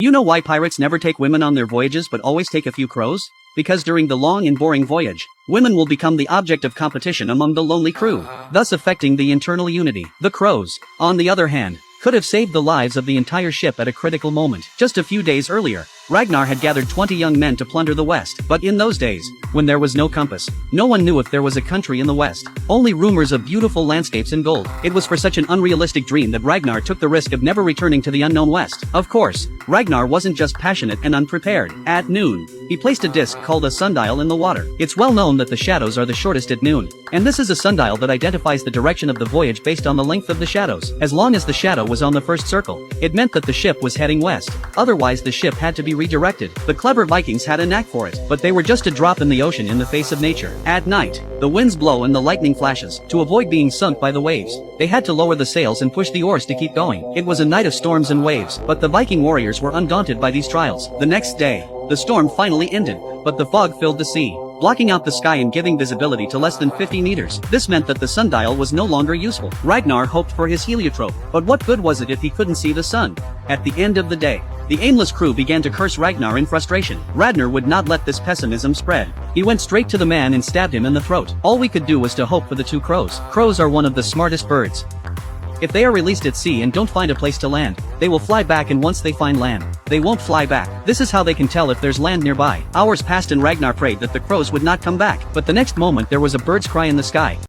You know why pirates never take women on their voyages but always take a few crows? Because during the long and boring voyage, women will become the object of competition among the lonely crew, thus affecting the internal unity. The crows, on the other hand, could have saved the lives of the entire ship at a critical moment. Just a few days earlier, Ragnar had gathered 20 young men to plunder the West. But in those days, when there was no compass, no one knew if there was a country in the West. Only rumors of beautiful landscapes and gold. It was for such an unrealistic dream that Ragnar took the risk of never returning to the unknown West. Of course, Ragnar wasn't just passionate and unprepared. At noon, he placed a disc called a sundial in the water. It's well known that the shadows are the shortest at noon, and this is a sundial that identifies the direction of the voyage based on the length of the shadows. As long as the shadow was on the first circle, it meant that the ship was heading west. Otherwise, the ship had to be redirected. The clever Vikings had a knack for it, but they were just a drop in the ocean in the face of nature. At night, the winds blow and the lightning flashes. To avoid being sunk by the waves, they had to lower the sails and push the oars to keep going. It was a night of storms and waves, but the Viking warriors were undaunted by these trials. The next day, the storm finally ended, but the fog filled the sea, blocking out the sky and giving visibility to less than 50 meters. This meant that the sundial was no longer useful. Ragnar hoped for his heliotrope, but what good was it if he couldn't see the sun? At the end of the day, the aimless crew began to curse Ragnar in frustration. Ragnar would not let this pessimism spread. He went straight to the man and stabbed him in the throat. All we could do was to hope for the two crows. Crows are one of the smartest birds. If they are released at sea and don't find a place to land, they will fly back, and once they find land, they won't fly back. This is how they can tell if there's land nearby. Hours passed and Ragnar prayed that the crows would not come back, but the next moment there was a bird's cry in the sky.